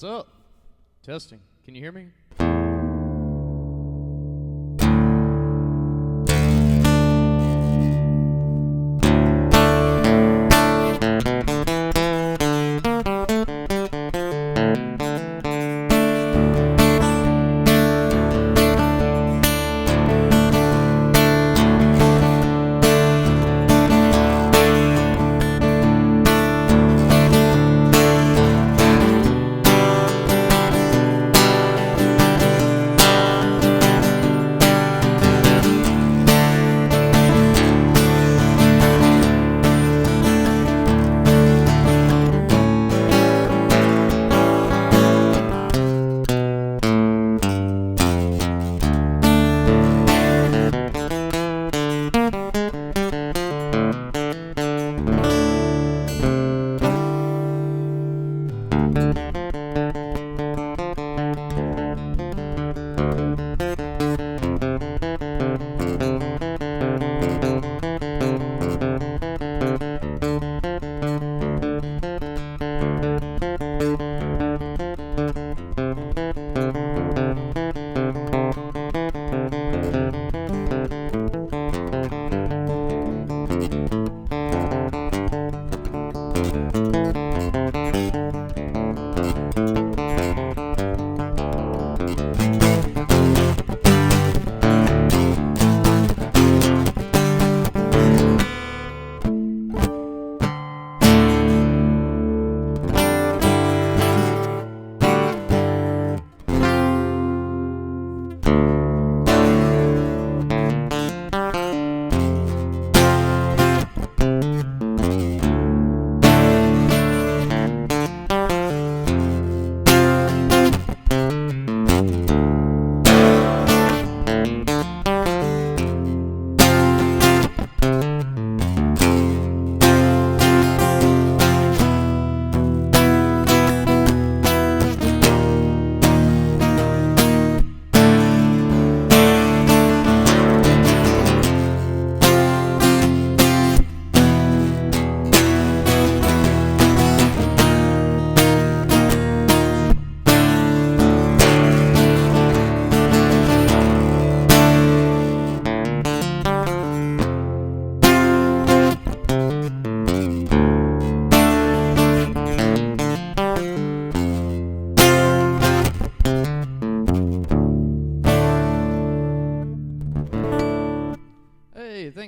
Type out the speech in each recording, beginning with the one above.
What's up? Testing. Can you hear me?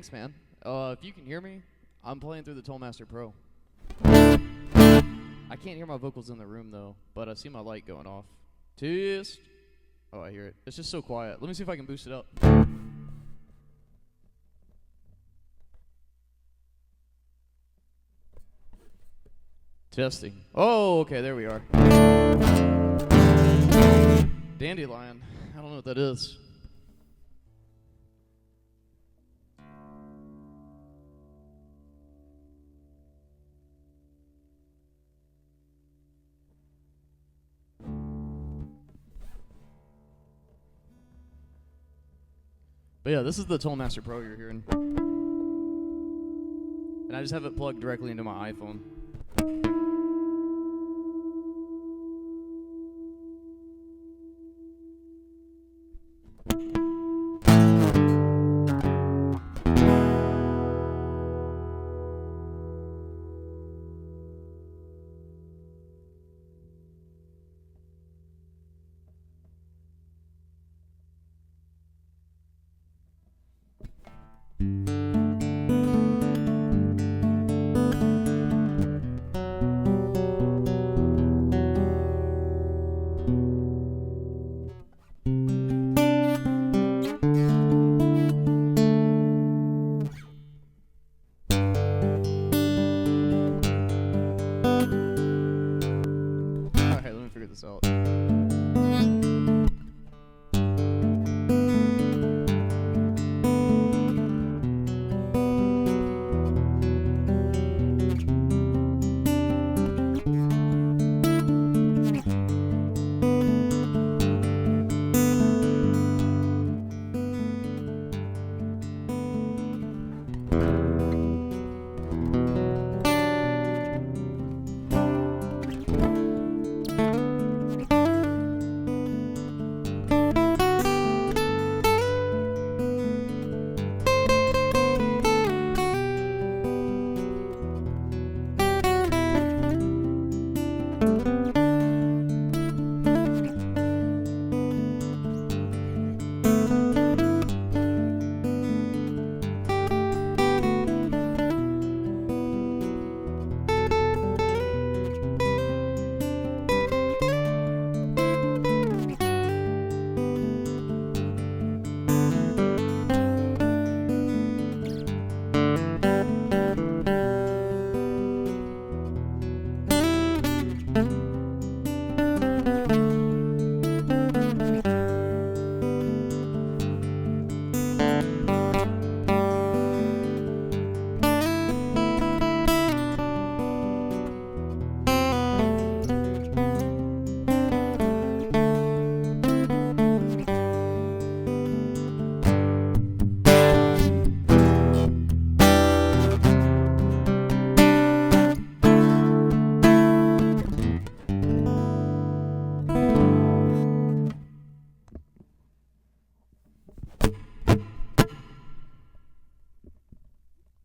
thanks, man. If you can hear me, I'm playing through the Tollmaster Pro. I can't hear my vocals in the room, though, but I see my light going off. Test. Oh, I hear it. It's just so quiet. Let me see if I can boost it up. Testing. Oh, okay, there we are. Dandelion. I don't know what that is. But yeah, this is the Tollmaster Pro you're hearing. And I just have it plugged directly into my iPhone. This out.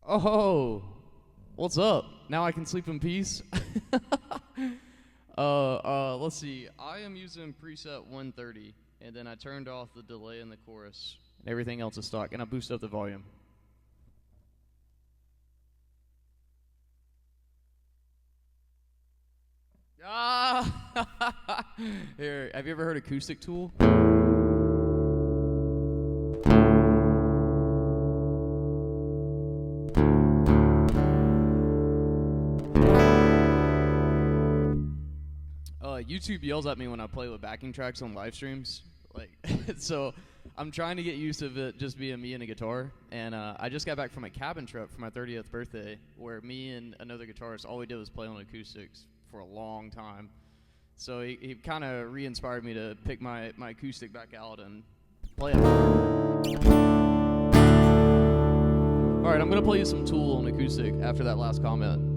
Oh, what's up? Now I can sleep in peace. Let's see. I am using preset 130, and then I turned off the delay in the chorus. And everything else is stock, and I boosted up the volume. Ah! Here, have you ever heard Acoustic Tool? YouTube yells at me when I play with backing tracks on live streams. Like, so I'm trying to get used to it just being me and a guitar. And I just got back from a cabin trip for my 30th birthday where me and another guitarist, all we did was play on acoustics for a long time. So he kind of re-inspired me to pick my acoustic back out and play it. All right, I'm going to play you some Tool on acoustic after that last comment.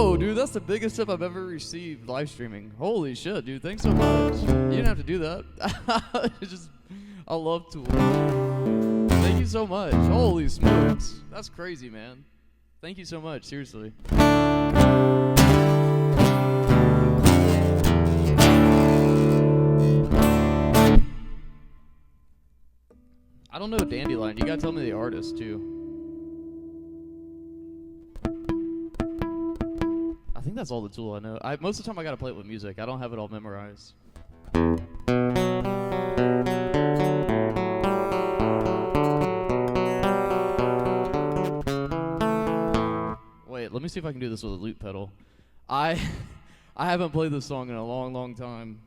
Whoa, dude, that's the biggest tip I've ever received live streaming. Holy shit, dude, thanks so much. You didn't have to do that. I love tools. Thank you so much. Holy smokes. That's crazy, man. Thank you so much, seriously. I don't know Dandelion. You gotta tell me the artist, too. I think that's all the Tool I know. Most of the time I gotta play it with music. I don't have it all memorized. Wait, let me see if I can do this with a loop pedal. I haven't played this song in a long, long time.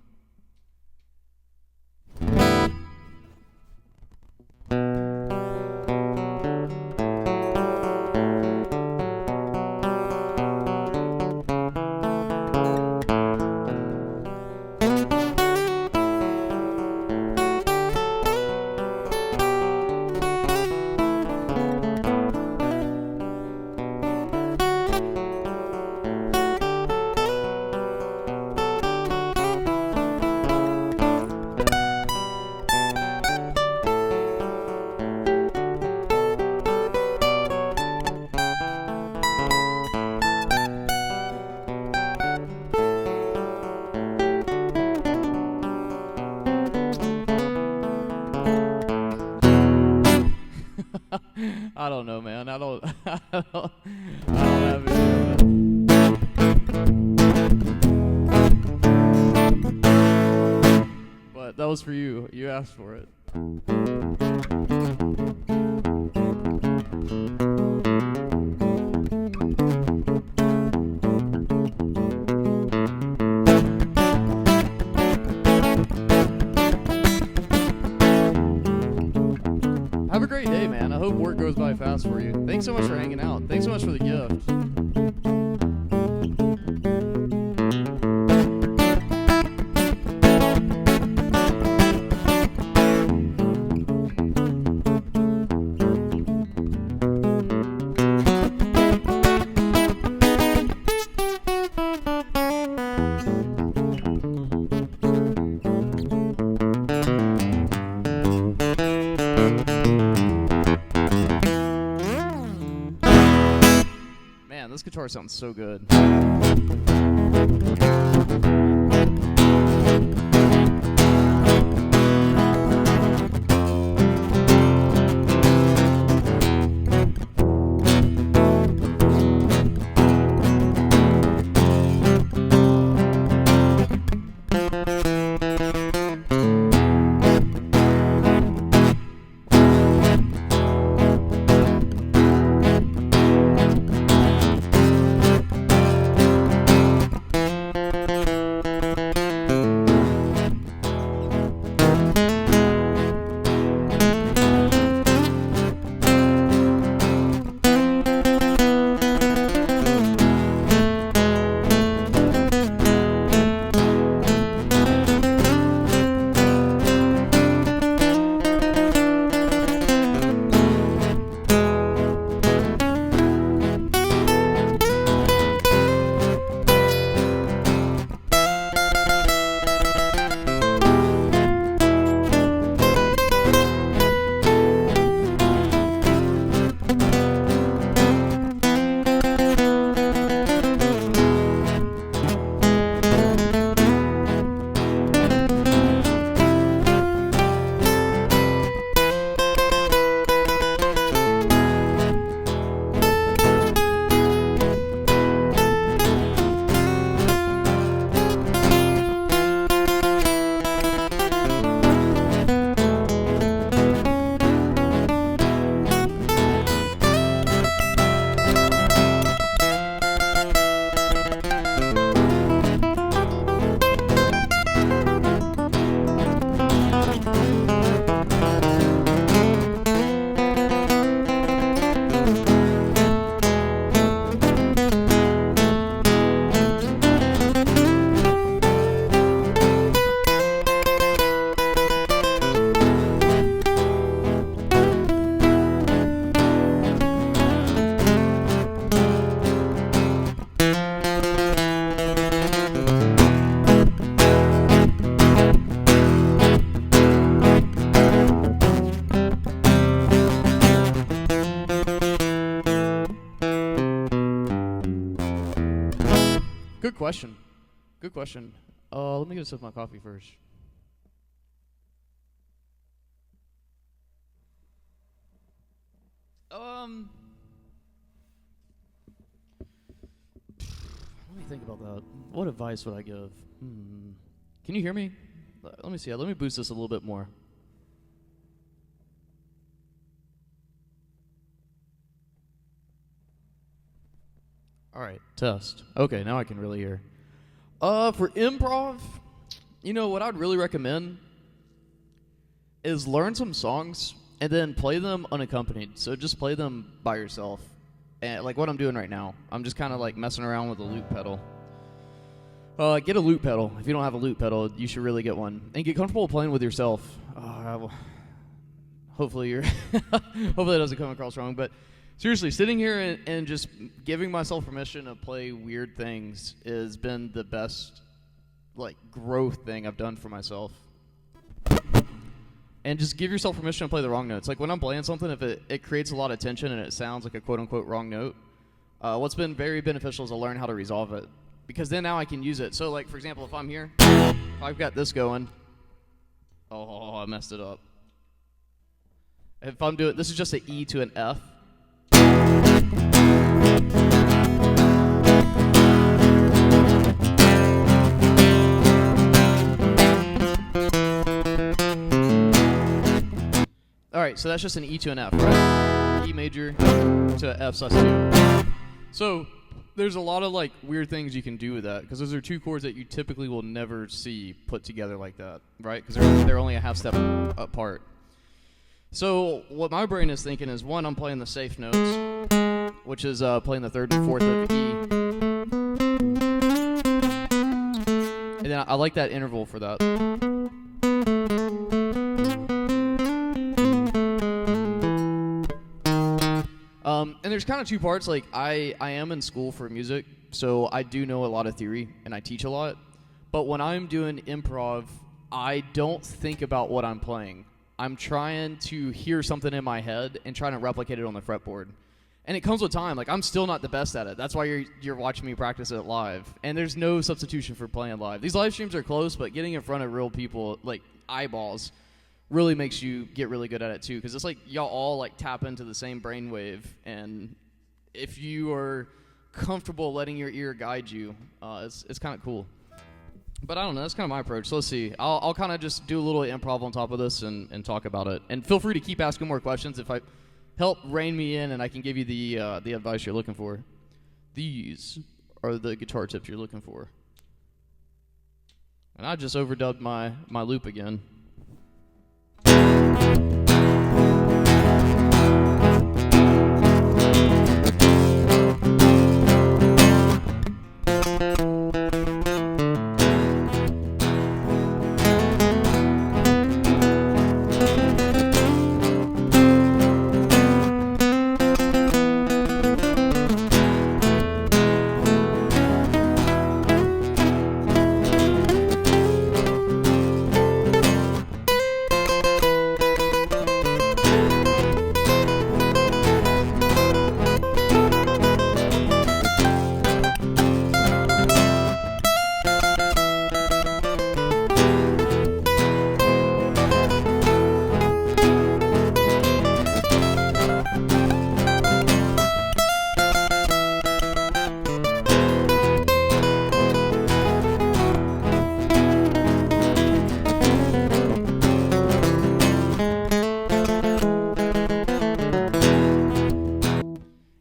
I don't know, man. I don't have any of it. But that was for you. You asked for it. Have a great day, man. I hope work goes by fast for you. Thanks so much for hanging out. Thanks so much for the gift. This guitar sounds so good. Good question. Good question. Let me get a sip of my coffee first. Let me think about that. What advice would I give? Can you hear me? Let me see. Let me boost this a little bit more. All right, test. Okay, now I can really hear. For improv, you know what I'd really recommend is learn some songs and then play them unaccompanied. So just play them by yourself. And like what I'm doing right now. I'm just kind of like messing around with a loop pedal. Get a loop pedal. If you don't have a loop pedal, you should really get one. And get comfortable playing with yourself. Hopefully you're hopefully that doesn't come across wrong, but seriously, sitting here and just giving myself permission to play weird things has been the best like growth thing I've done for myself. And just give yourself permission to play the wrong notes. Like when I'm playing something, if it creates a lot of tension and it sounds like a quote-unquote wrong note, what's been very beneficial is to learn how to resolve it. Because then now I can use it. So like, for example, if I'm here, if I've got this going. Oh, I messed it up. If I'm doing, this is just an E to an F. All right, so that's just an E to an F, right? E major to F sus2. So there's a lot of like weird things you can do with that because those are two chords that you typically will never see put together like that, right? Because they're only a half step apart. So what my brain is thinking is, one, I'm playing the safe notes, which is playing the third and fourth of E. And then I like that interval for that. And there's kind of two parts. Like I am in school for music, so I do know a lot of theory and I teach a lot. But when I'm doing improv, I don't think about what I'm playing. I'm trying to hear something in my head and trying to replicate it on the fretboard. And it comes with time. Like I'm still not the best at it. That's why you're watching me practice it live. And there's no substitution for playing live. These live streams are close, but getting in front of real people, like eyeballs, really makes you get really good at it too, because it's like y'all all like tap into the same brainwave, and if you are comfortable letting your ear guide you, it's kind of cool. But I don't know, that's kind of my approach. So let's see. I'll kind of just do a little improv on top of this and talk about it. And feel free to keep asking more questions if I help rein me in, and I can give you the advice you're looking for. These are the guitar tips you're looking for. And I just overdubbed my loop again.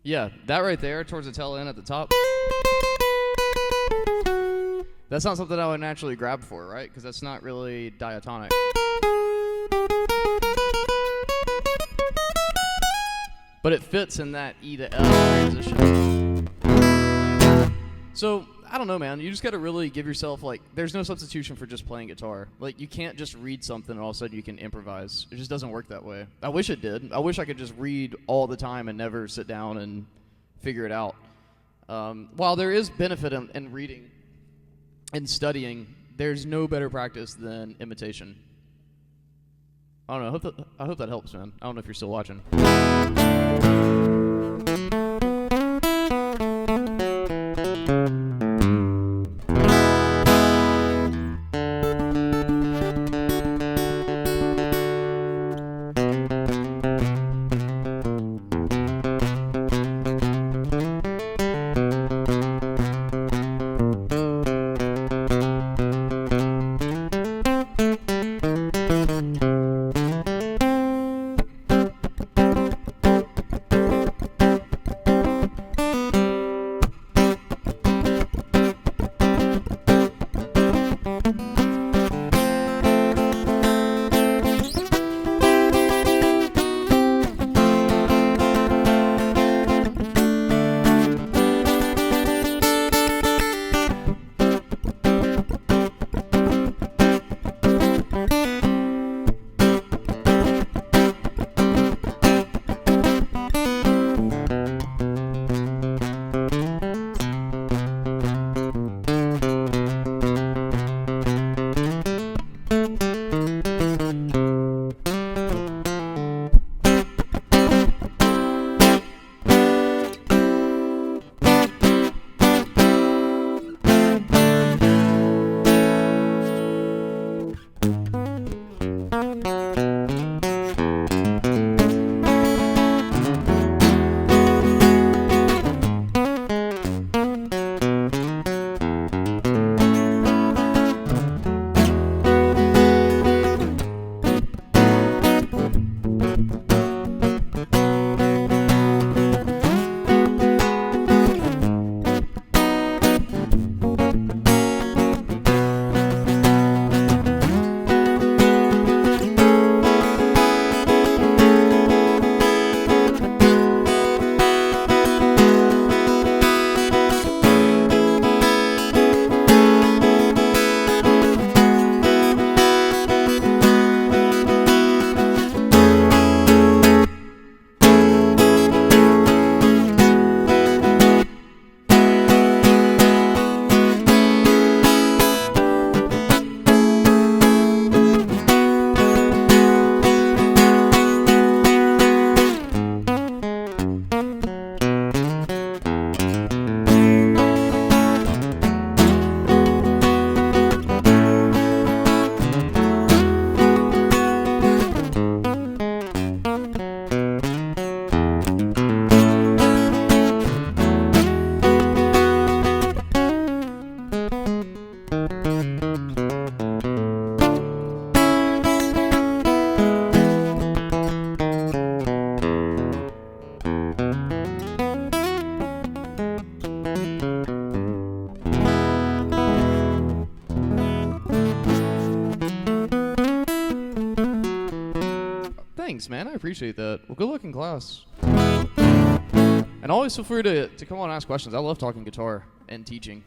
Yeah, that right there towards the tail end at the top. That's not something I would naturally grab for, right? Because that's not really diatonic. But it fits in that E to F transition. So, I don't know, man. You just got to really give yourself, like, there's no substitution for just playing guitar. Like, you can't just read something and all of a sudden you can improvise. It just doesn't work that way. I wish it did. I wish I could just read all the time and never sit down and figure it out. While there is benefit in reading and studying, there's no better practice than imitation. I don't know. I hope that helps, man. I don't know if you're still watching. Thanks, man. I appreciate that. Well, good luck in class. And always feel free to come on and ask questions. I love talking guitar and teaching.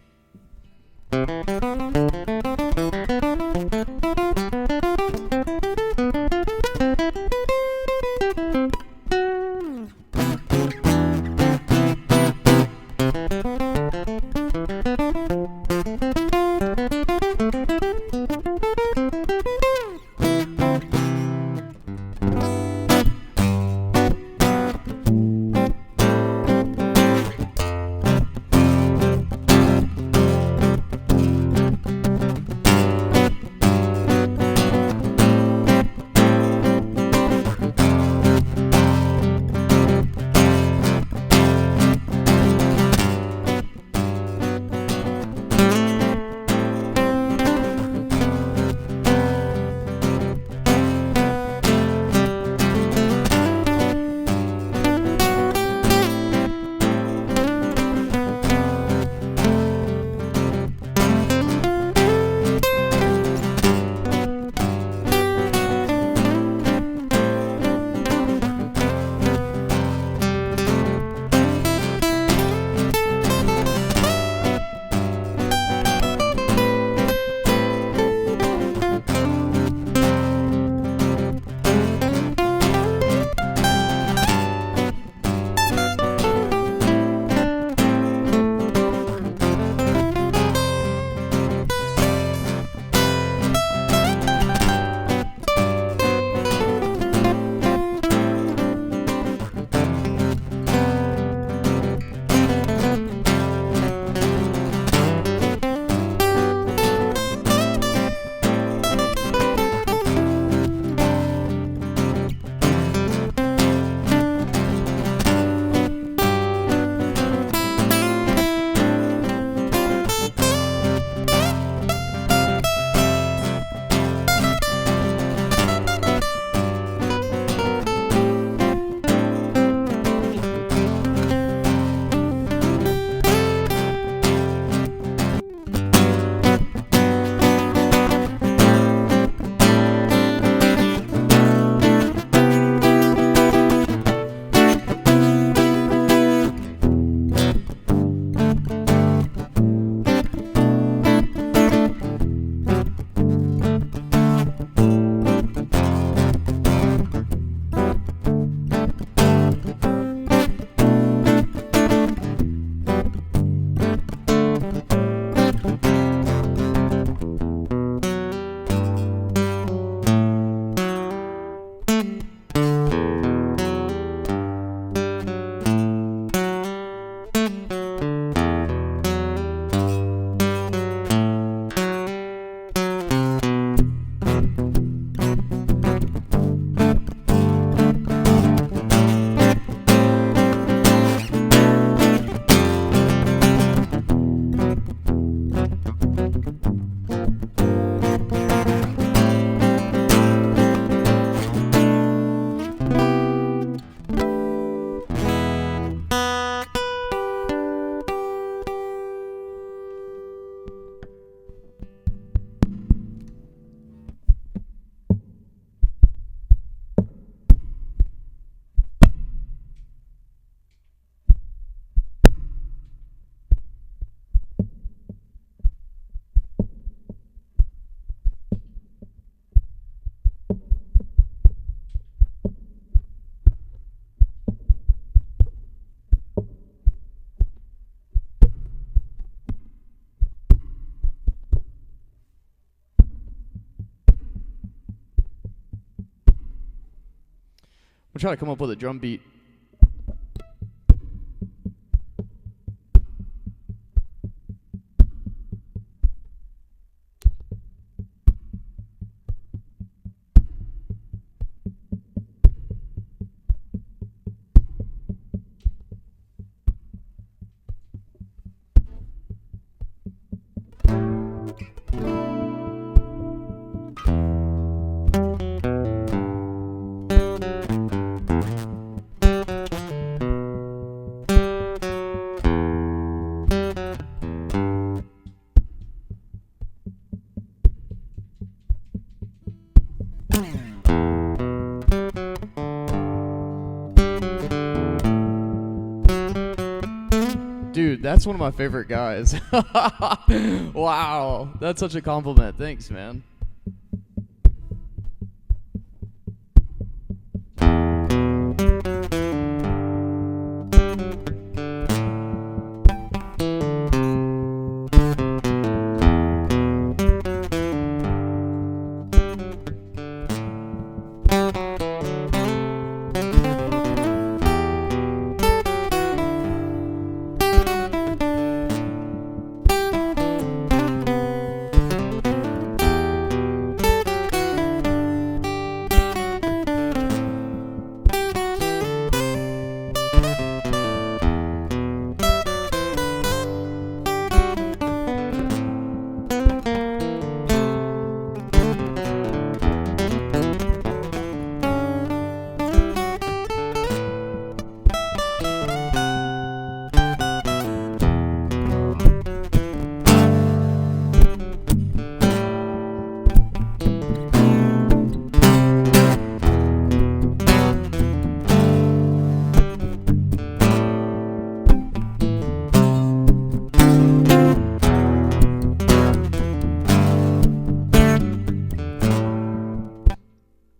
We'll try to come up with a drum beat. Dude, that's one of my favorite guys. Wow, that's such a compliment. Thanks, man.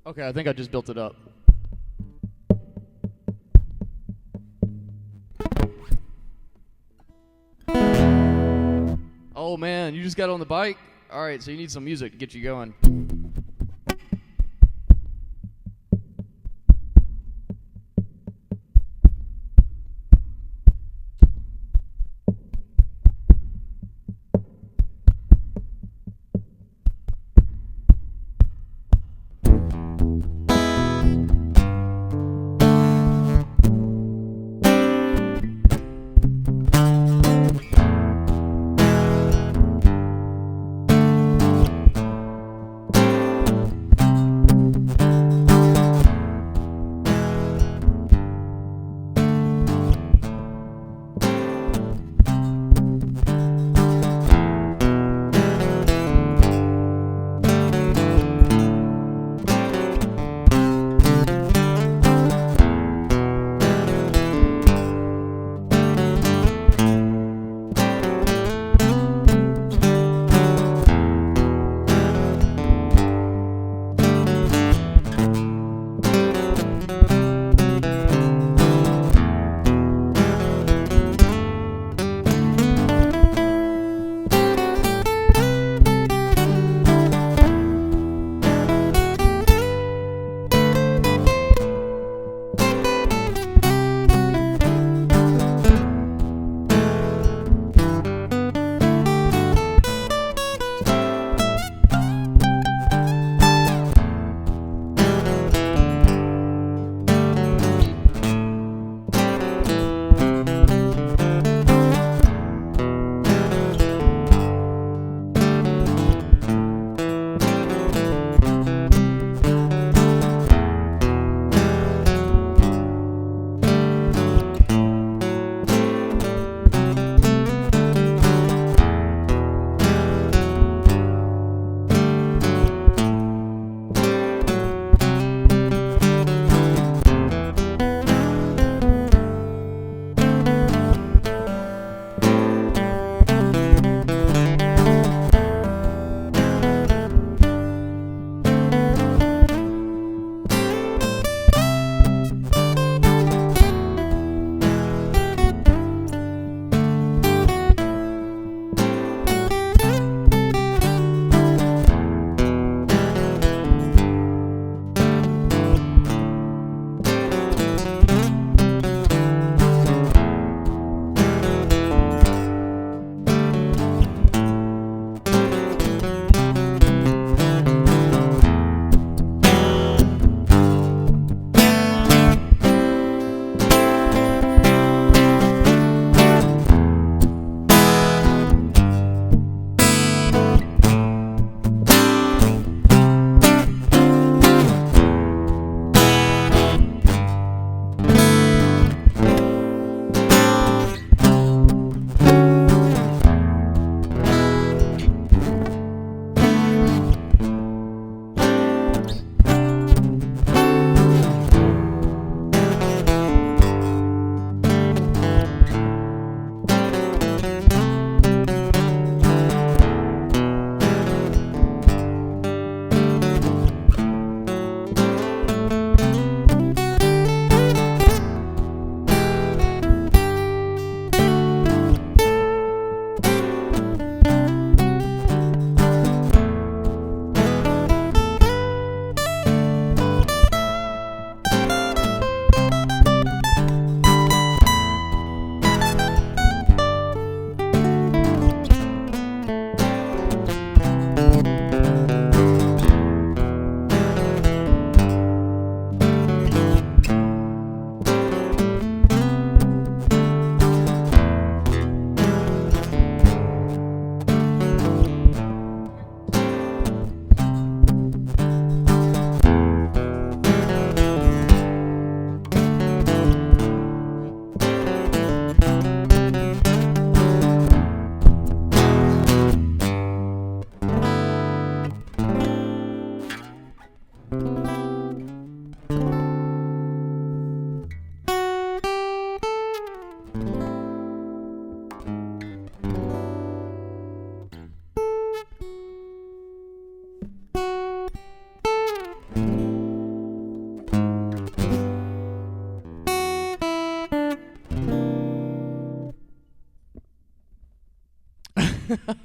Okay, I think I just built it up. Oh man, you just got on the bike? Alright, so you need some music to get you going.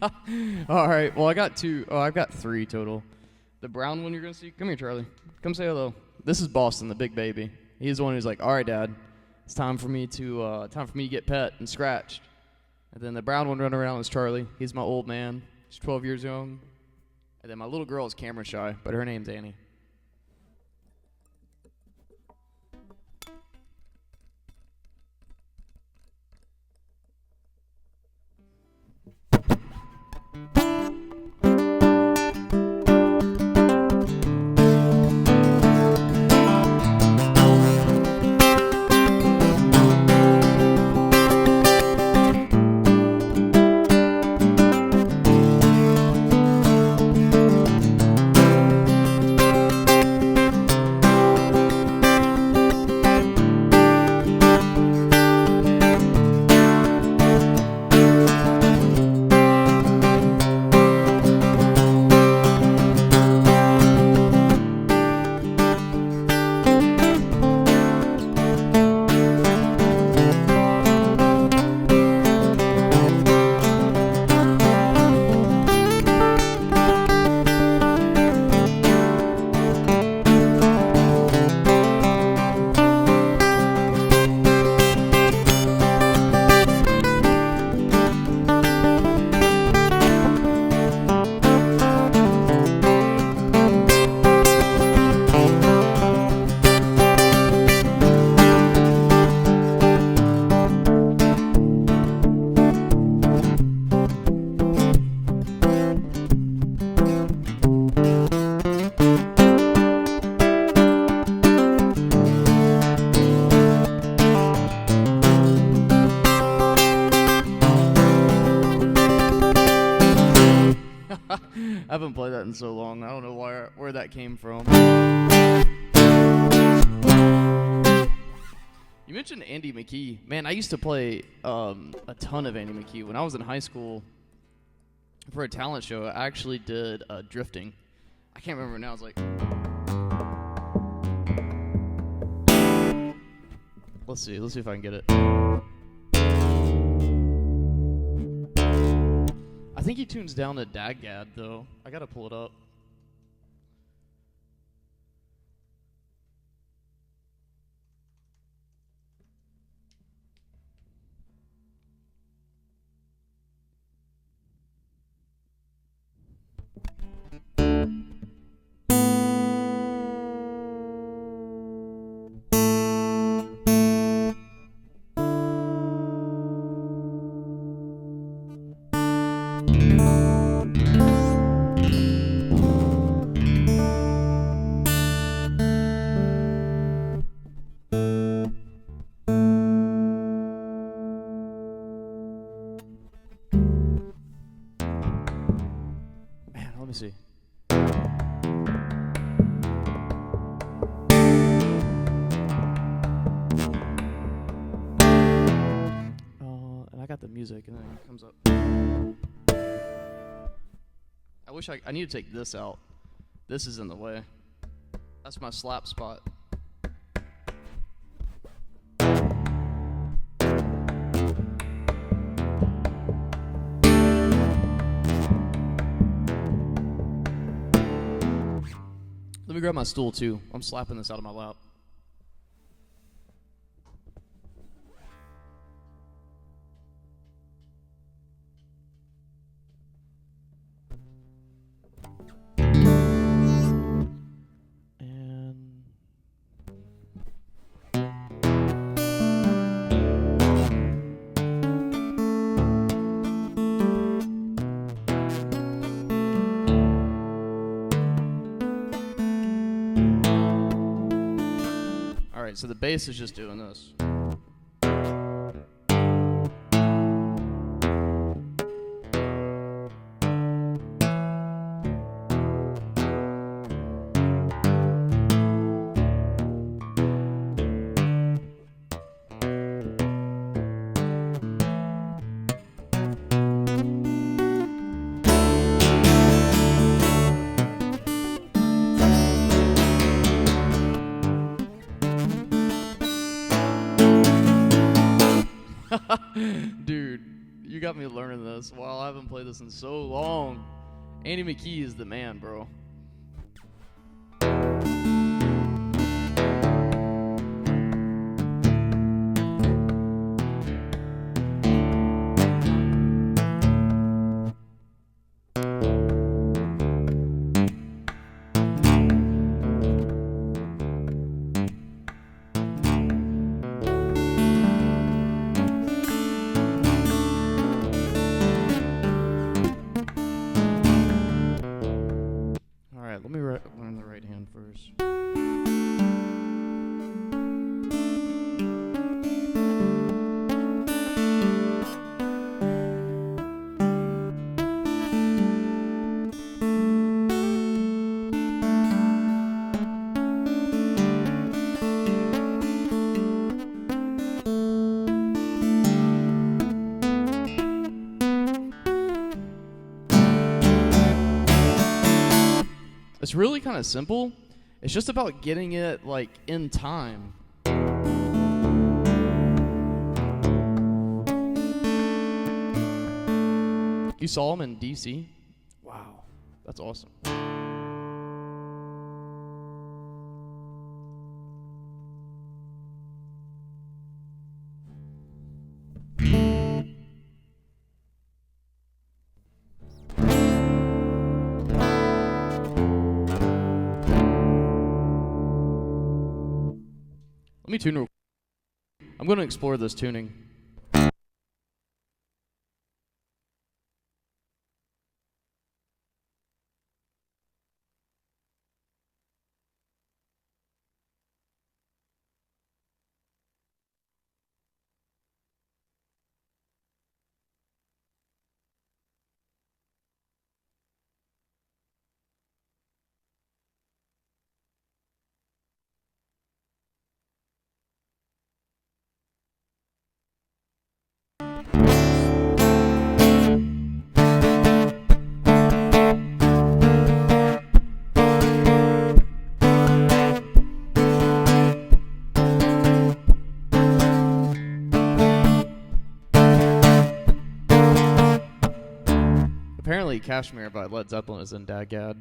All right. Well, I got two. Oh, I've got three total. The brown one you're gonna see. Come here, Charlie. Come say hello. This is Boston, the big baby. He's the one who's like, "All right, Dad, it's time for me to get pet and scratched." And then the brown one running around is Charlie. He's my old man. He's 12 years young. And then my little girl is camera shy, but her name's Annie. I haven't played that in so long. I don't know where that came from. You mentioned Andy McKee. Man, I used to play a ton of Andy McKee. When I was in high school, for a talent show, I actually did drifting. I can't remember now. It's like... Let's see if I can get it. I think he tunes down to Daggad, though. I gotta pull it up. Let me see. And I got the music, and then it comes up. I need to take this out. This is in the way. That's my slap spot. Let me grab my stool, too. I'm slapping this out of my lap. So the bass is just doing this. You got me learning this. Wow, I haven't played this in so long. Andy McKee is the man, bro. Let me learn the right hand first. It's really kind of simple. It's just about getting it like in time. You saw him in DC? Wow, that's awesome. Let me tune real quick. I'm going to explore this tuning. Apparently, Kashmir by Led Zeppelin is in Dagad.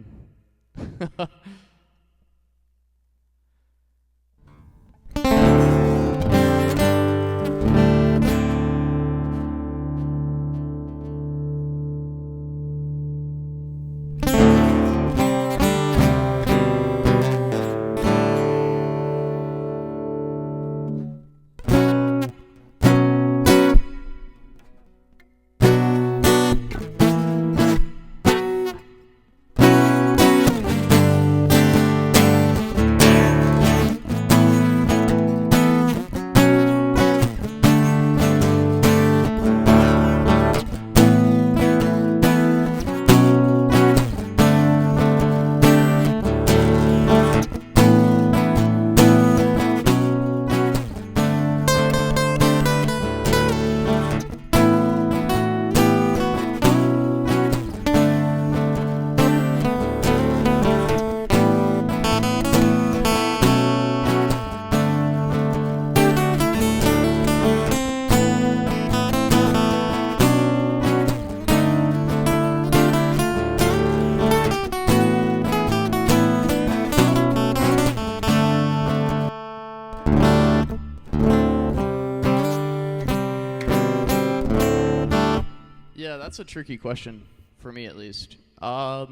Yeah, that's a tricky question for me, at least. Let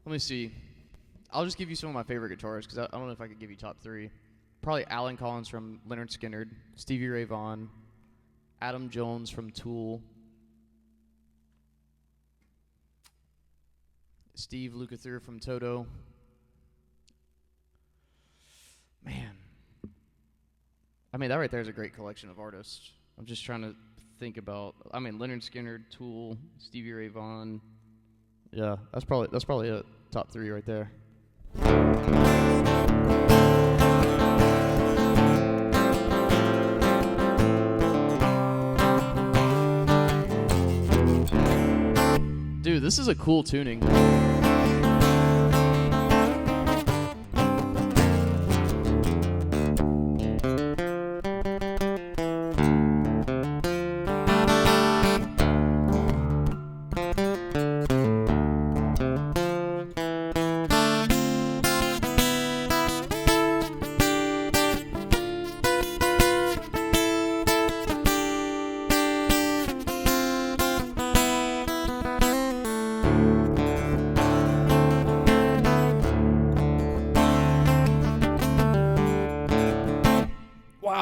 me see. I'll just give you some of my favorite guitarists because I don't know if I could give you top three. Probably Alan Collins from Lynyrd Skynyrd, Stevie Ray Vaughan, Adam Jones from Tool, Steve Lukather from Toto. Man, I mean that right there is a great collection of artists. I'm just trying to think about. I mean, Lynyrd Skynyrd, Tool, Stevie Ray Vaughan. Yeah, that's probably it. Top three right there. Dude, this is a cool tuning.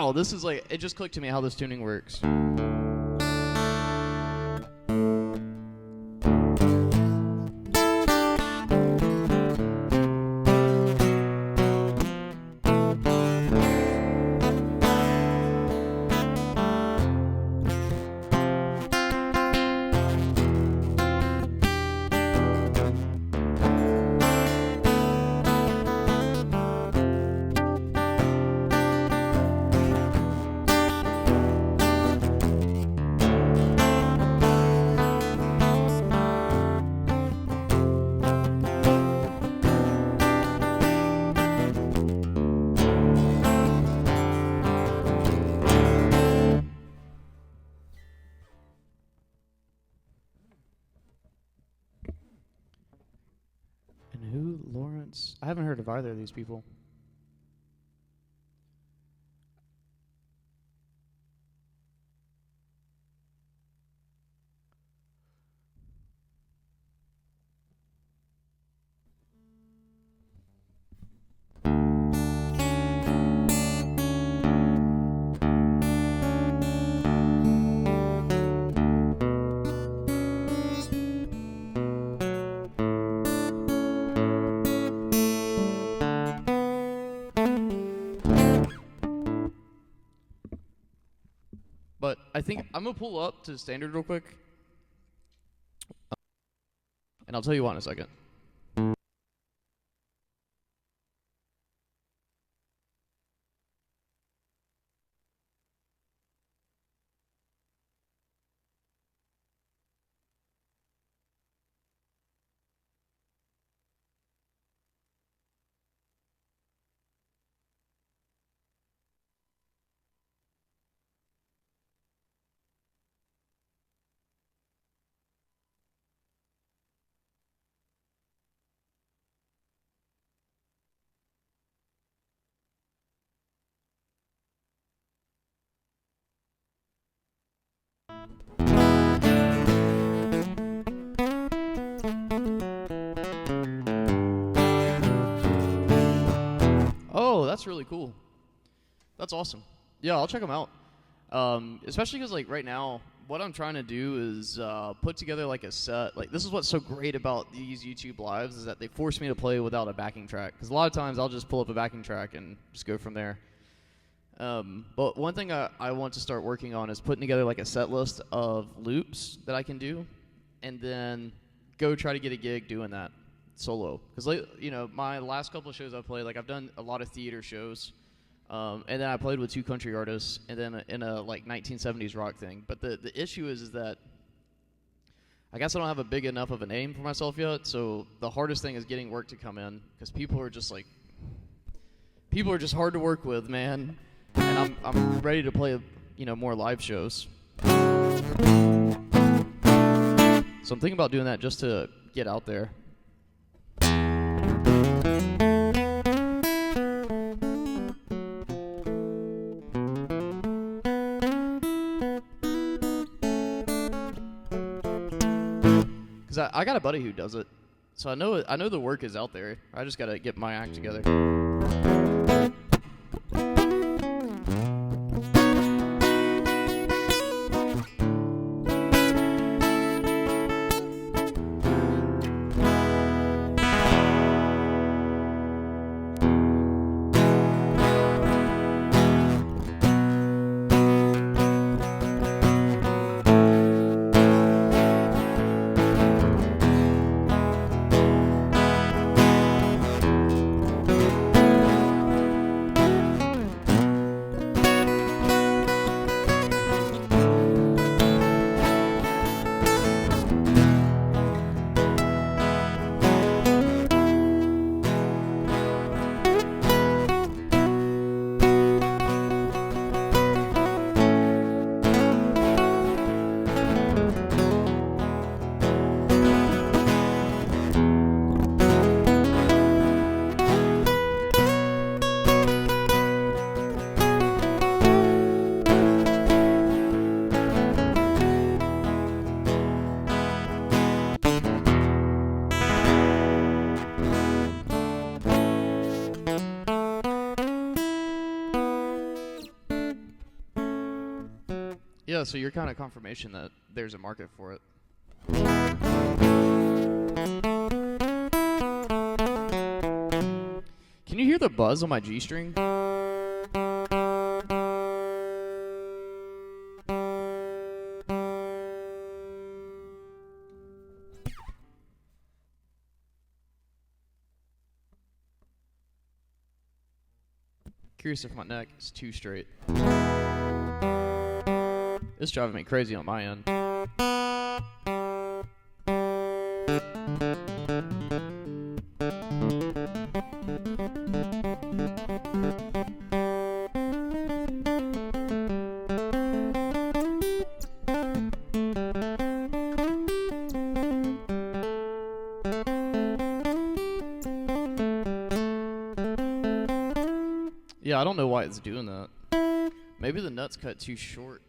wow, this is like, it just clicked to me how this tuning works. And who? Lawrence? I haven't heard of either of these people. But I think I'm going to pull up to standard real quick. And I'll tell you why in a second. Oh, that's really cool. That's awesome. Yeah, I'll check them out. Especially because, like, right now, what I'm trying to do is put together, like, a set. Like, this is what's so great about these YouTube Lives is that they force me to play without a backing track. Because a lot of times I'll just pull up a backing track and just go from there. But one thing I want to start working on is putting together, like, a set list of loops that I can do. And then go try to get a gig doing that solo. Because, like, you know, my last couple of shows I've played, like, I've done a lot of theater shows. And then I played with 2 country artists, and then in a like 1970s rock thing. But the issue is that I guess I don't have a big enough of a name for myself yet. So the hardest thing is getting work to come in because people are just hard to work with, man. And I'm ready to play, you know, more live shows. So I'm thinking about doing that just to get out there. I got a buddy who does it, so I know the work is out there. I just gotta get my act together. Yeah, so you're kind of confirmation that there's a market for it. Can you hear the buzz on my G string? Curious if my neck is too straight. It's driving me crazy on my end. Yeah, I don't know why it's doing that. Maybe the nut's cut too short.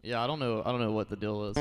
Yeah, I don't know what the deal is.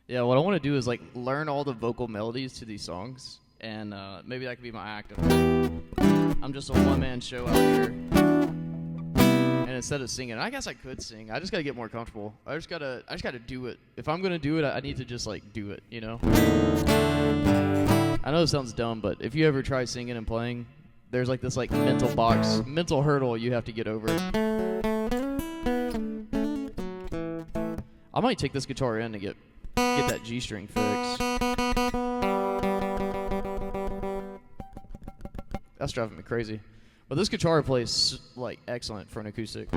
Yeah, what I want to do is like learn all the vocal melodies to these songs, and maybe that could be my act. I'm just a one-man show out here, and instead of singing, I guess I could sing. I just gotta get more comfortable. I just gotta do it. If I'm gonna do it, I need to just like do it, you know. I know it sounds dumb, but if you ever try singing and playing, there's like this like mental hurdle you have to get over. I might take this guitar in to get that G string fixed. That's driving me crazy. But this guitar plays like excellent for an acoustic.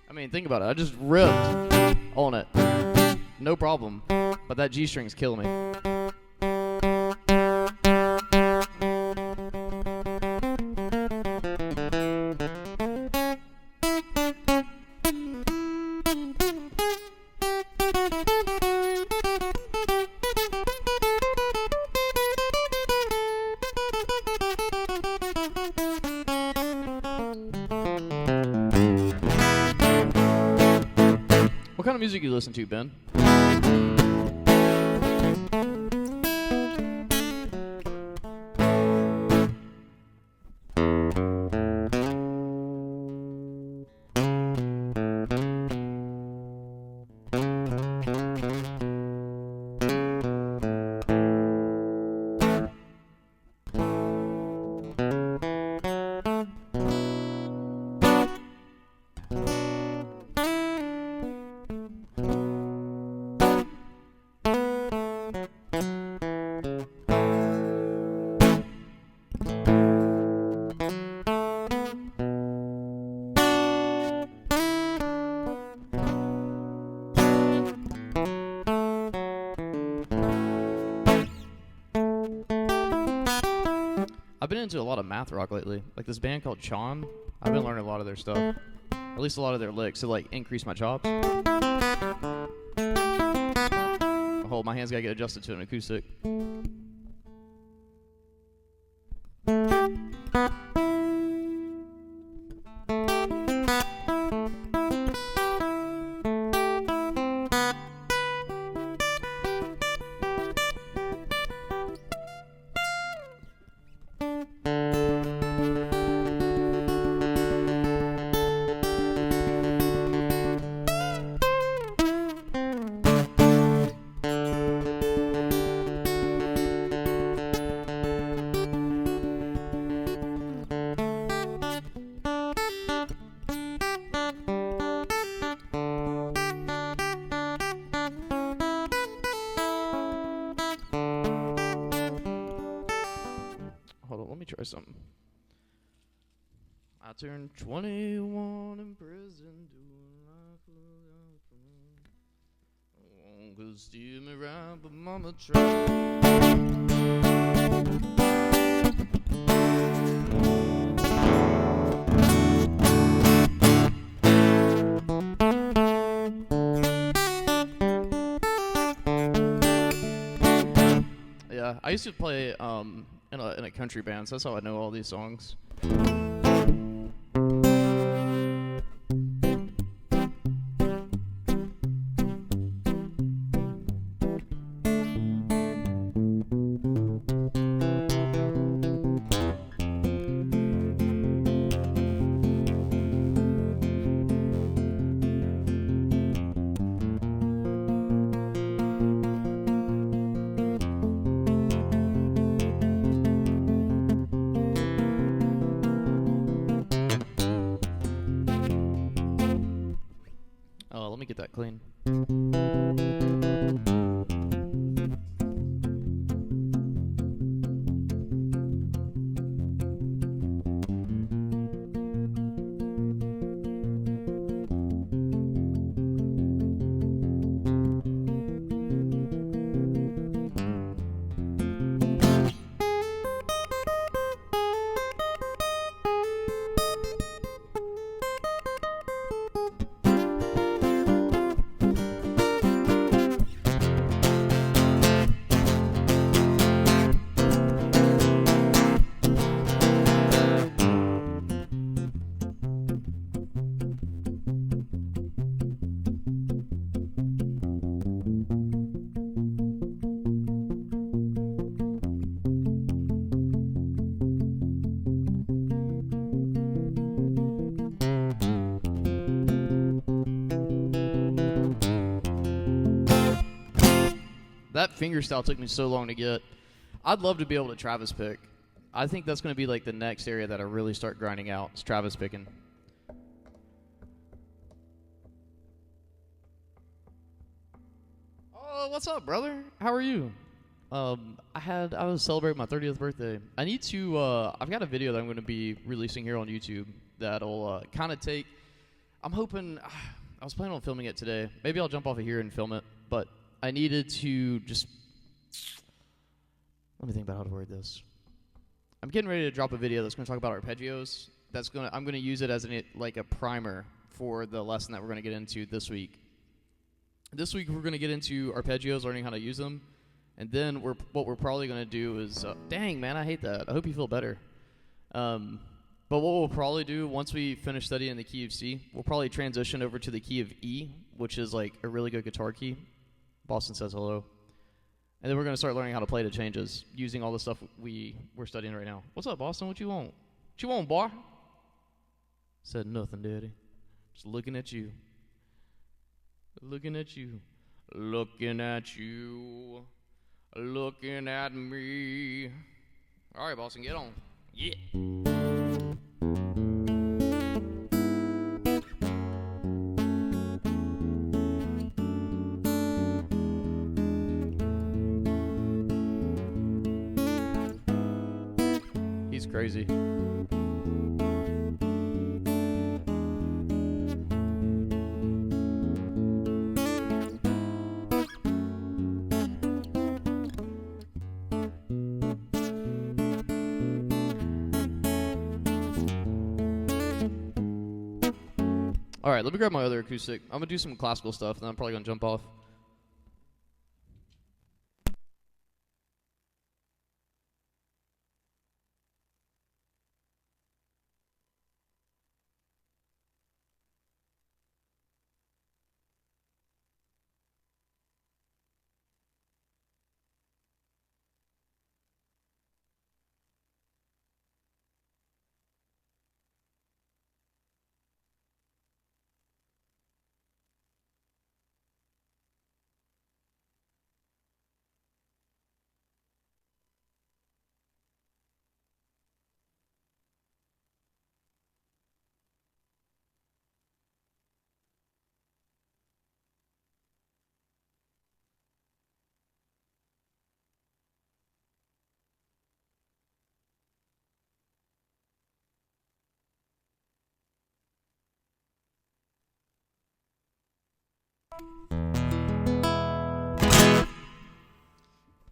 I mean, think about it. I just ripped on it. No problem. But that G string's killing me. What kind of music you listen to, Ben? I've been into a lot of math rock lately. Like this band called Chon. I've been learning a lot of their stuff. At least a lot of their licks to like increase my chops. Hold, my hands gotta get adjusted to an acoustic. Hold on, let me try something. I turned 21 in prison, doing life without could steer me right, but mama tried. Yeah, I used to play in a country band, so that's how I know all these songs. Let me get that clean. That finger style took me so long to get. I'd love to be able to Travis pick. I think that's going to be like the next area that I really start grinding out. Is Travis picking. Oh, what's up, brother? How are you? I was celebrating my 30th birthday. I need to. I've got a video that I'm going to be releasing here on YouTube that'll kind of take. I'm hoping. I was planning on filming it today. Maybe I'll jump off of here and film it, but I needed to just. Let me think about how to word this. I'm getting ready to drop a video that's going to talk about arpeggios. I'm going to use it as like a primer for the lesson that we're going to get into this week. This week we're going to get into arpeggios, learning how to use them, and then what we're probably going to do is, dang man, I hate that. I hope you feel better. But what we'll probably do once we finish studying the key of C, we'll probably transition over to the key of E, which is like a really good guitar key. Boston says hello. And then we're going to start learning how to play the changes using all the stuff we're studying right now. What's up, Boston? What you want? What you want, boy? Said nothing, Daddy. Just looking at you. Looking at you. Looking at you. Looking at me. All right, Boston, get on. Yeah. He's crazy. All right, let me grab my other acoustic. I'm gonna do some classical stuff, and then I'm probably gonna jump off.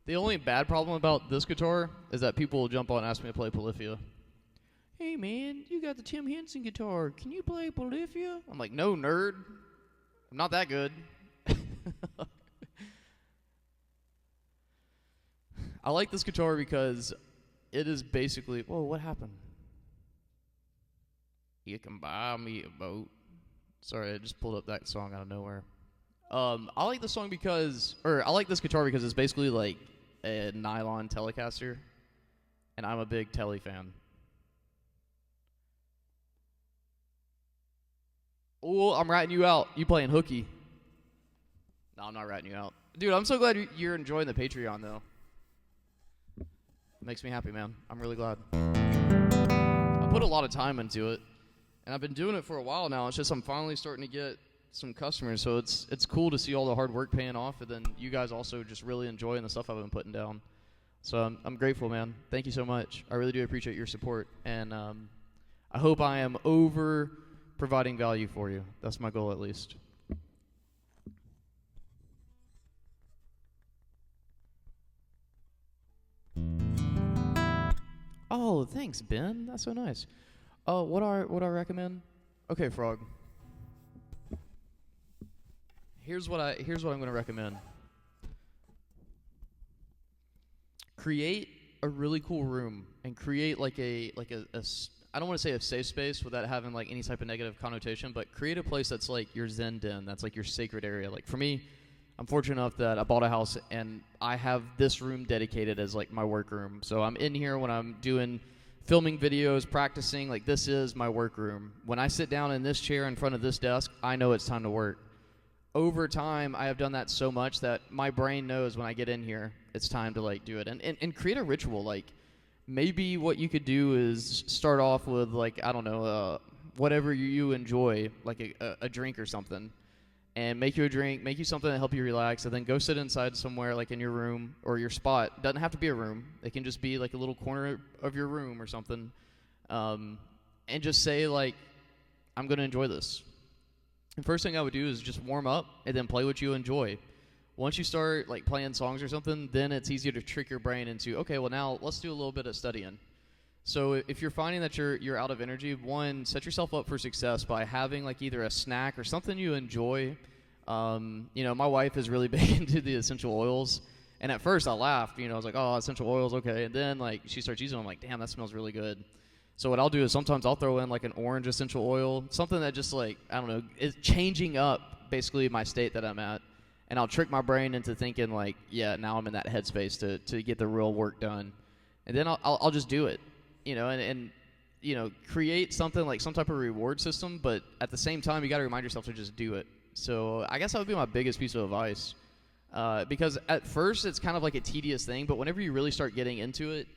The only bad problem about this guitar is that people will jump on and ask me to play Polyphia. Hey man, you got the Tim Henson guitar. Can you play Polyphia? I'm like, no, nerd. I'm not that good. I like this guitar because it is basically... Whoa, what happened? You can buy me a boat. Sorry, I just pulled up that song out of nowhere. I like this song because... Or, I like this guitar because it's basically like a nylon Telecaster. And I'm a big Tele fan. Oh, I'm ratting you out. You playing hooky. No, I'm not ratting you out. Dude, I'm so glad you're enjoying the Patreon, though. Makes me happy, man. I'm really glad. I put a lot of time into it, and I've been doing it for a while now. It's just I'm finally starting to get some customers, so it's cool to see all the hard work paying off, and then you guys also just really enjoying the stuff I've been putting down. So I'm grateful, man. Thank you so much. I really do appreciate your support, and I hope I am over providing value for you. That's my goal, at least. Oh, thanks, Ben. That's so nice. Oh, what I recommend? Okay, Frog. Here's what I'm going to recommend. Create a really cool room and create like a I don't want to say a safe space without having like any type of negative connotation, but create a place that's like your zen den, that's like your sacred area. Like for me, I'm fortunate enough that I bought a house and I have this room dedicated as like my work room. So I'm in here when I'm doing filming videos, practicing, like this is my work room. When I sit down in this chair in front of this desk, I know it's time to work. Over time, I have done that so much that my brain knows when I get in here, it's time to like do it. And create a ritual. Like maybe what you could do is start off with like, I don't know, whatever you enjoy, like a drink or something. And make you a drink, make you something to help you relax, and then go sit inside somewhere like in your room or your spot. Doesn't have to be a room. It can just be like a little corner of your room or something. And just say like, I'm going to enjoy this. And first thing I would do is just warm up and then play what you enjoy. Once you start like playing songs or something, then it's easier to trick your brain into, okay, well now let's do a little bit of studying. So if you're finding that you're out of energy, one, set yourself up for success by having like either a snack or something you enjoy. You know, my wife is really big into the essential oils, and at first I laughed. You know, I was like, oh, essential oils, okay. And then like she starts using them, I'm like, damn, that smells really good. So what I'll do is sometimes I'll throw in like an orange essential oil, something that just like, I don't know, is changing up basically my state that I'm at. And I'll trick my brain into thinking like, yeah, now I'm in that headspace to get the real work done. And then I'll just do it. You know, and you know, create something like some type of reward system, but at the same time, you got to remind yourself to just do it. So I guess that would be my biggest piece of advice, because at first it's kind of like a tedious thing, but whenever you really start getting into it,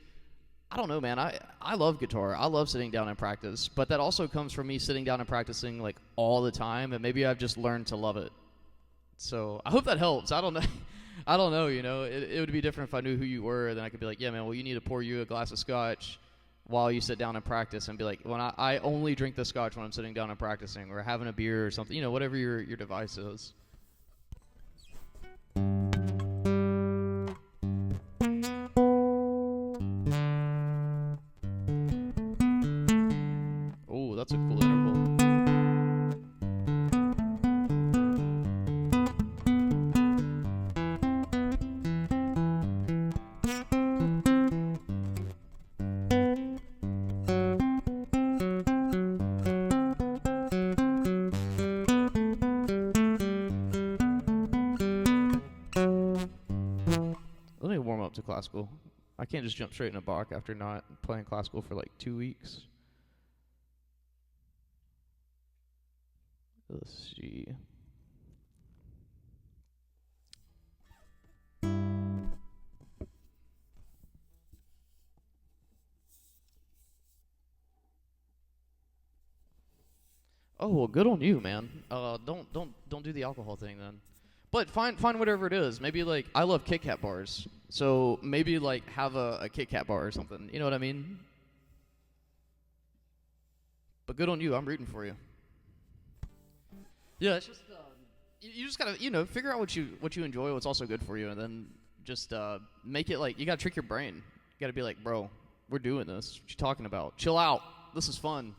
I don't know, man. I love guitar. I love sitting down and practice, but that also comes from me sitting down and practicing like all the time, and maybe I've just learned to love it. So I hope that helps. I don't know. I don't know. You know, it would be different if I knew who you were. Then I could be like, yeah, man. Well, you need to pour you a glass of scotch while you sit down and practice, and be like, when I only drink the scotch when I'm sitting down and practicing, or having a beer or something, you know, whatever your device is. Oh, that's a cool interval. classical. I can't just jump straight into Bach after not playing classical for like 2 weeks. Let's see. Oh well, good on you, man. Don't do the alcohol thing then. But find whatever it is. Maybe like I love Kit Kat bars, so maybe like have a Kit Kat bar or something. You know what I mean? But good on you. I'm rooting for you. Yeah, it's just you just gotta figure out what you enjoy, what's also good for you, and then just make it like you gotta trick your brain. You gotta be like, bro, we're doing this. What you talking about? Chill out. This is fun.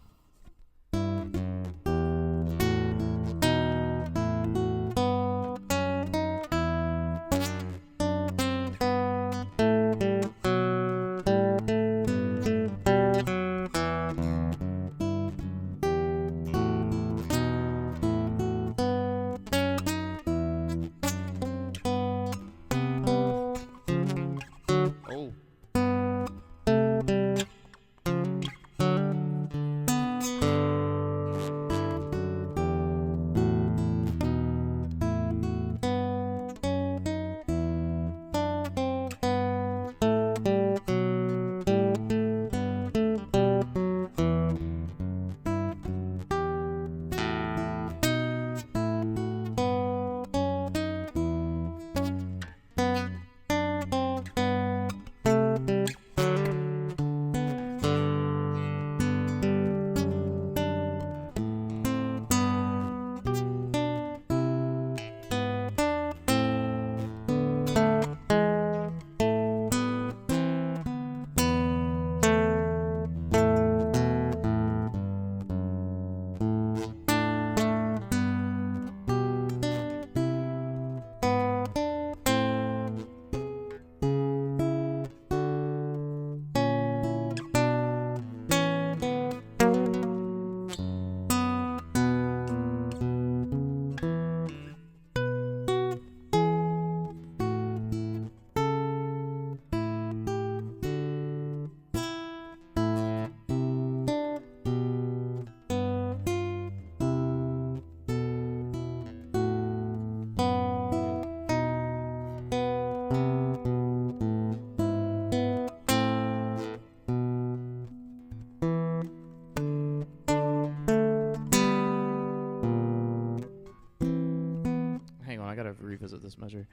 I gotta revisit this measure.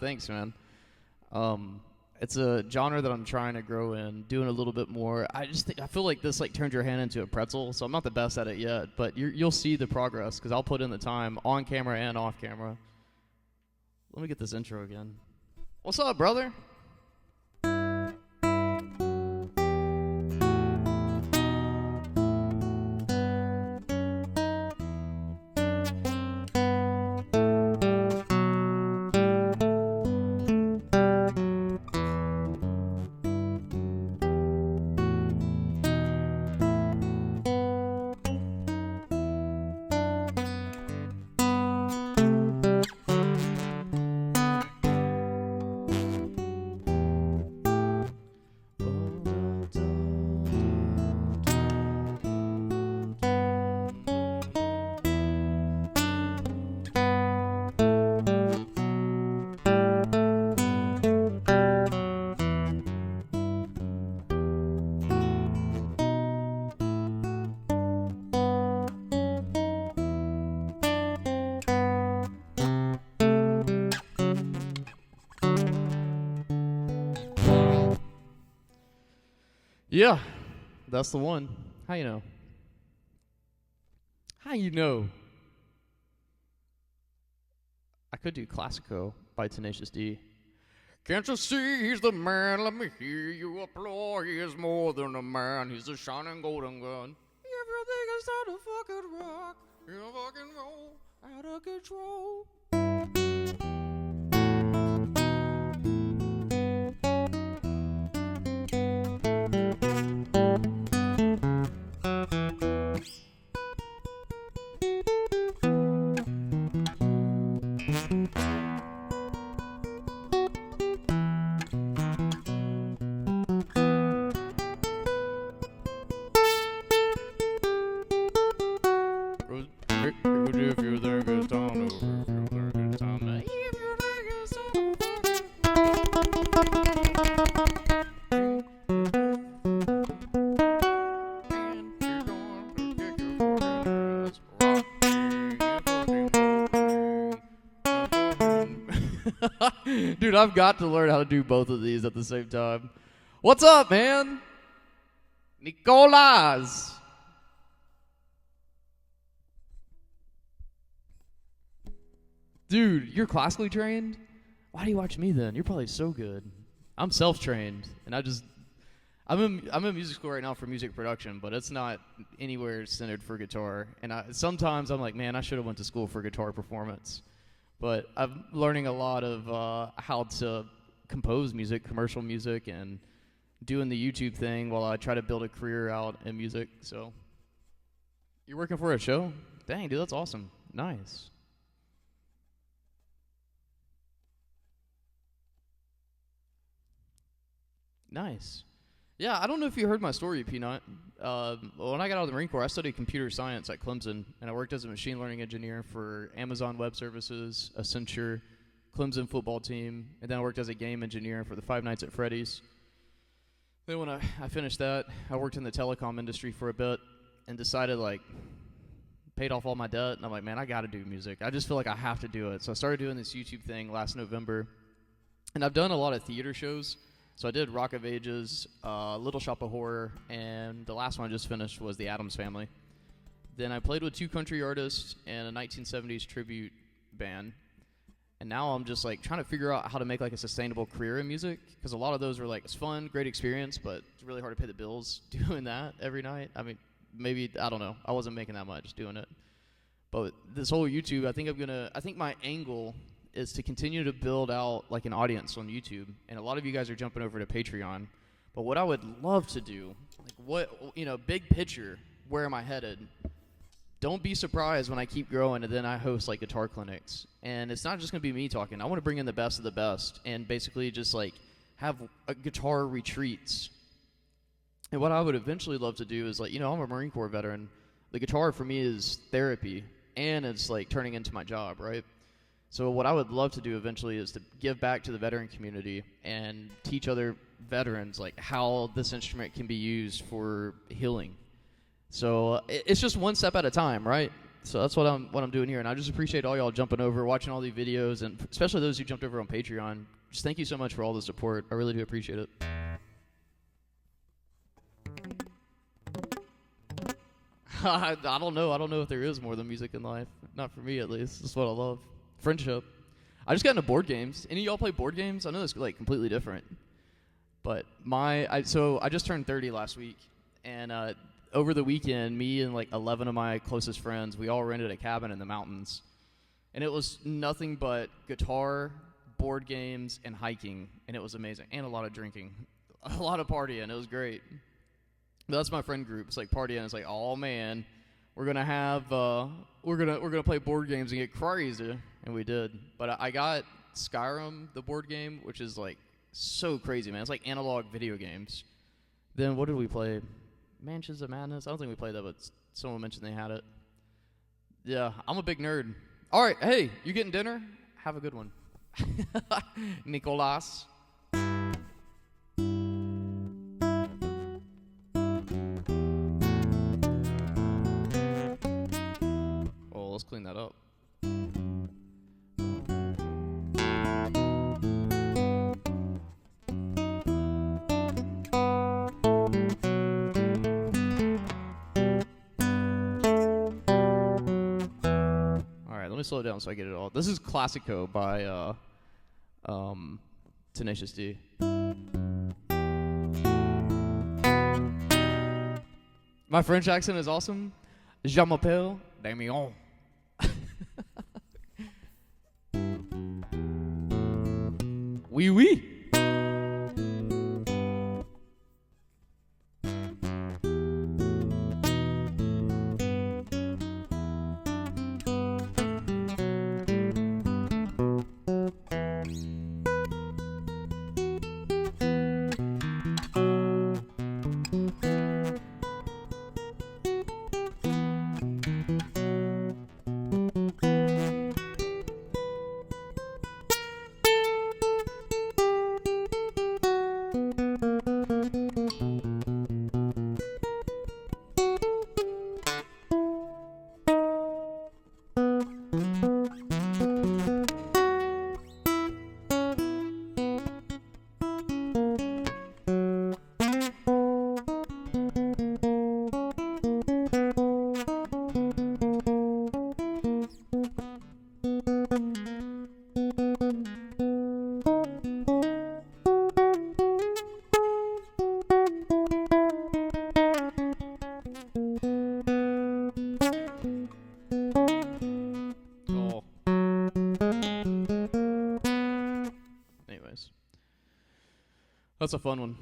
Thanks, man. It's a genre that I'm trying to grow in, doing a little bit more. I feel like this like turns your hand into a pretzel, so I'm not the best at it yet, but you'll see the progress because I'll put in the time on camera and off camera. Let me get this intro again. What's up, brother? Yeah, that's the one. How you know? How you know? I could do Classico by Tenacious D. Can't you see he's the man? Let me hear you applaud. He is more than a man. He's a shining golden gun. If you think it's time to fucking rock, you fucking roll out of control. If you think it's time to, if you think it's time to, if you think it's time to, dude, I've got to learn how to do both of these at the same time. What's up, man? Nicolas. Dude, you're classically trained? Why do you watch me then? You're probably so good. I'm self-trained, and I'm in music school right now for music production, but it's not anywhere centered for guitar. And sometimes I'm like, man, I should have went to school for guitar performance. But I'm learning a lot of how to compose music, commercial music, and doing the YouTube thing while I try to build a career out in music. So, you're working for a show? Dang, dude, that's awesome. Nice. Nice. Yeah, I don't know if you heard my story, Peanut. When I got out of the Marine Corps, I studied computer science at Clemson, and I worked as a machine learning engineer for Amazon Web Services, Accenture, Clemson football team, and then I worked as a game engineer for the Five Nights at Freddy's. Then when I finished that, I worked in the telecom industry for a bit and decided, paid off all my debt, and I'm like, man, I got to do music. I just feel like I have to do it. So I started doing this YouTube thing last November, and I've done a lot of theater shows. So I did Rock of Ages, Little Shop of Horror, and the last one I just finished was The Addams Family. Then I played with two country artists and a 1970s tribute band. And now I'm just trying to figure out how to make a sustainable career in music, because a lot of those were it's fun, great experience, but it's really hard to pay the bills doing that every night. I mean, maybe, I don't know. I wasn't making that much doing it. But this whole YouTube, I think my angle is to continue to build out an audience on YouTube. And a lot of you guys are jumping over to Patreon. But what I would love to do, big picture, where am I headed? Don't be surprised when I keep growing and then I host guitar clinics. And it's not just going to be me talking. I want to bring in the best of the best and basically just have guitar retreats. And what I would eventually love to do is I'm a Marine Corps veteran. The guitar for me is therapy, and it's turning into my job, right? So what I would love to do eventually is to give back to the veteran community and teach other veterans how this instrument can be used for healing. So it's just one step at a time, right? So that's what I'm doing here, and I just appreciate all y'all jumping over, watching all these videos, and especially those who jumped over on Patreon. Just thank you so much for all the support. I really do appreciate it. I don't know if there is more than music in life. Not for me, at least. That's what I love. Friendship. I just got into board games. Any of y'all play board games? I know it's like completely different. But so I just turned 30 last week, and over the weekend, me and like 11 of my closest friends, we all rented a cabin in the mountains, and it was nothing but guitar, board games, and hiking, and it was amazing, and a lot of drinking, a lot of partying. It was great. But that's my friend group. It's like partying. It's like, oh man, we're gonna have we're gonna play board games and get crazy, and we did. But I got Skyrim, the board game, which is like so crazy, man. It's like analog video games. Then what did we play? Mansions of Madness? I don't think we played that, but someone mentioned they had it. Yeah, I'm a big nerd. All right, hey, you getting dinner? Have a good one. Nicolas. Oh, let's clean that up. Let me slow it down so I get it all. This is Classico by Tenacious D. My French accent is awesome. Je m'appelle Damion. Oui, oui. That's a fun one.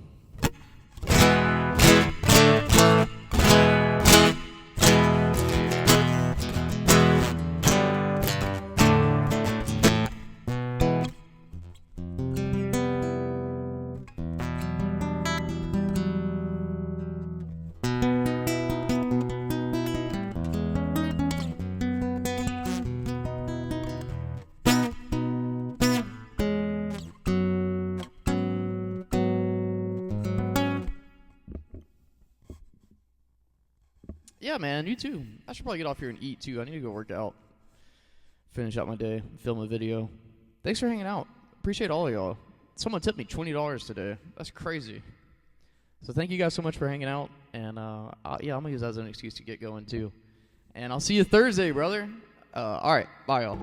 Yeah, man, you too. I should probably get off here and eat too. I need to go work out, finish out my day, film a video. Thanks for hanging out. Appreciate all of y'all. Someone tipped me $20 today. That's crazy. So thank you guys so much for hanging out. And yeah, I'm going to use that as an excuse to get going too. And I'll see you Thursday, brother. All right. Bye, y'all.